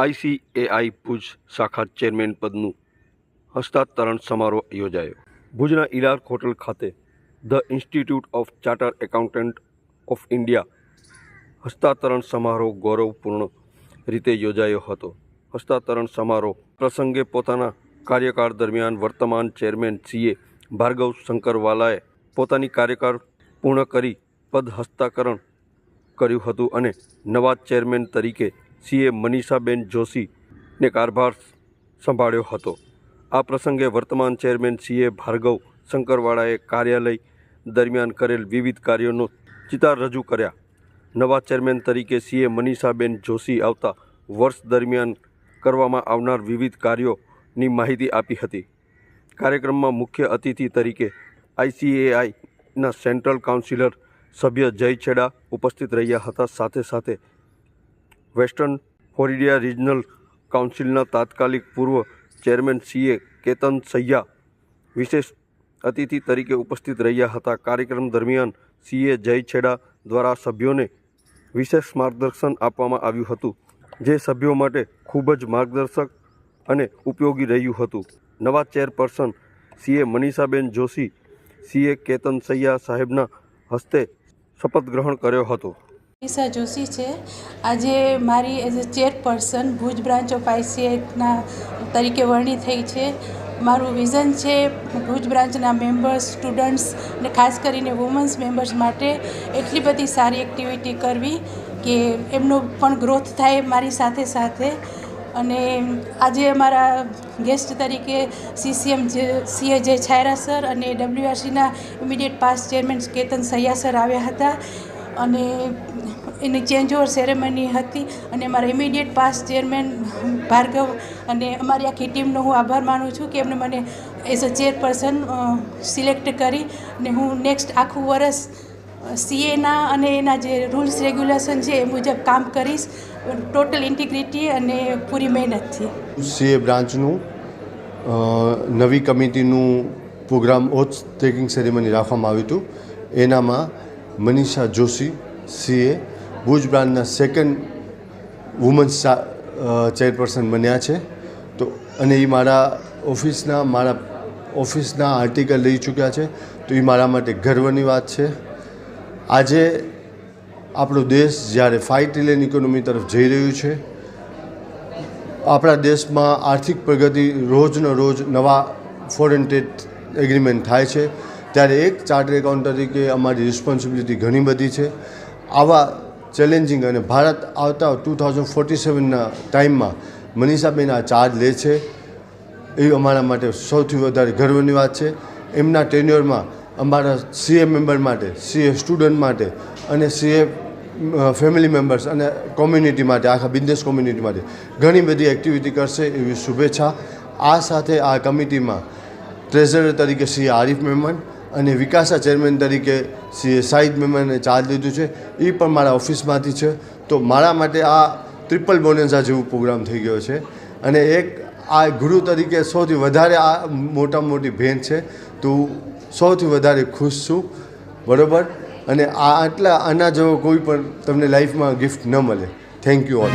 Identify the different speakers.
Speaker 1: ICAI Bhuj શાખા chairman પદનું હસ્તાંતરણ સમારોહ યોજાયો. ભુજના ઇલાર્ક હોટલ ખાતે the institute of charter accountant of India હસ્તાંતરણ સમારોહ ગૌરવપૂર્ણ રીતે યોજાયો હતો. હસ્તાંતરણ સમારોહ પ્રસંગે પોતાના કાર્યકાળ દરમિયાન વર્તમાન ચેરમેન CA ભાર્ગવ શંકરવાલાએ પોતાની કાર્યકાળ પૂર્ણ કરી પદ હસ્તાંતરણ કર્યું હતું અને નવા ચેરમેન તરીકે CA મનીષાબેન જોશીને કાર્યભાર સંભાળ્યો હતો. આ પ્રસંગે વર્તમાન ચેરમેન CA ભાર્ગવ શંકરવાલાએ કાર્યાલય દરમિયાન કરેલ વિવિધ કાર્યોનો ચિતાર રજૂ કર્યા. નવા ચેરમેન તરીકે CA મનીષાબેન જોશી આવતા વર્ષ દરમિયાન કરવામાં આવનાર વિવિધ કાર્યોની માહિતી આપી હતી. કાર્યક્રમમાં મુખ્ય અતિથિ તરીકે ICAIના સેન્ટ્રલ કાઉન્સિલર સભ્ય જય છેડા ઉપસ્થિત રહ્યા હતા. સાથે સાથે વેસ્ટર્ન ફ્લોરિડા રિજનલ કાઉન્સિલના તાત્કાલિક પૂર્વ ચેરમેન CA કેતન સૈયા વિશેષ અતિથિ તરીકે ઉપસ્થિત રહ્યા હતા. કાર્યક્રમ દરમિયાન CA જય છેડા દ્વારા સભ્યોને વિશેષ માર્ગદર્શન આપવામાં આવ્યું હતું, જે સભ્યો માટે ખૂબ જ માર્ગદર્શક અને ઉપયોગી રહ્યું હતું. નવા ચેરપર્સન CA મનીષાબેન જોશી CA કેતન સૈયા સાહેબના હસ્તે શપથ ગ્રહણ કર્યો હતો.
Speaker 2: મનીષા જોશી છે. આજે મારી as a chairperson Bhuj branch of ICAIના તરીકે વરણી થઈ છે. મારું વિઝન છે ભુજ બ્રાન્ચના મેમ્બર્સ, સ્ટુડન્ટ્સ અને ખાસ કરીને વુમન્સ મેમ્બર્સ માટે એટલી બધી સારી એક્ટિવિટી કરવી કે એમનો પણ ગ્રોથ થાય મારી સાથે સાથે. અને આજે અમારા ગેસ્ટ તરીકે CA જય છાયરા સર અને WRCના immediate past chairman Ketan Saiya sir આવ્યા હતા અને એની ચેન્જ ઓવર સેરેમની હતી. અને અમારા ઇમિડિયેટ પાસ્ટ ચેરમેન ભાર્ગવ અને અમારી આખી ટીમનો હું આભાર માનું છું કે એમને મને એઝ અ ચેરપર્સન સિલેક્ટ કરી અને હું નેક્સ્ટ આખું વર્ષ CAના અને એના જે રૂલ્સ રેગ્યુલેશન છે એ મુજબ કામ કરીશ, ટોટલ ઇન્ટિગ્રિટી અને પૂરી મહેનતથી.
Speaker 3: CA બ્રાન્ચનું નવી કમિટીનું પ્રોગ્રામ ઓથ ટેકિંગ સેરેમની રાખવામાં આવ્યું હતું. એનામાં મનીષા જોશી CA ભુજ બ્રાન્ચના સેકન્ડ વુમન્સ ચેરપર્સન બન્યા છે. તો અને એ મારા ઓફિસના આર્ટિકલ લઈ ચૂક્યા છે. તો એ મારા માટે ગર્વની વાત છે. આજે આપણો દેશ જ્યારે 5 ટ્રિલિયન ઇકોનોમી તરફ જઈ રહ્યું છે, આપણા દેશમાં આર્થિક પ્રગતિ રોજનો રોજ નવા ફોરેન ટ્રેડ એગ્રીમેન્ટ થાય છે, ત્યારે એક ચાર્ટર એકાઉન્ટ તરીકે અમારી રિસ્પોન્સિબિલિટી ઘણી બધી છે. આવા ચેલેન્જિંગ અને ભારત આવતા 2047ના ટાઈમમાં મનીષાબેન આ ચાર્જ લે છે એ અમારા માટે સૌથી વધારે ગર્વની વાત છે. એમના ટેન્યોરમાં અમારા CA મેમ્બર માટે, CA સ્ટુડન્ટ માટે અને CA ફેમિલી મેમ્બર્સ અને કોમ્યુનિટી માટે, આખા બિઝનેસ કોમ્યુનિટી માટે ઘણી બધી એક્ટિવિટી કરશે એવી શુભેચ્છા. આ સાથે આ કમિટીમાં ટ્રેઝરર તરીકે CA આરિફ મેમન અને વિકાસા ચેરમેન તરીકે CA સાહિદ મેમને ચાર્જ લીધું છે. એ પણ મારા ઓફિસમાંથી છે. તો મારા માટે આ ટ્રિપલ બોનેન્સા જેવું પ્રોગ્રામ થઈ ગયો છે. અને એક આ ગુરુ તરીકે સૌથી વધારે આ મોટામાં મોટી ભેટ છે. તો સૌથી વધારે ખુશ છું, બરાબર. અને આના જેવો કોઈ પણ તમને લાઈફમાં ગિફ્ટ ન મળે. Thank you all.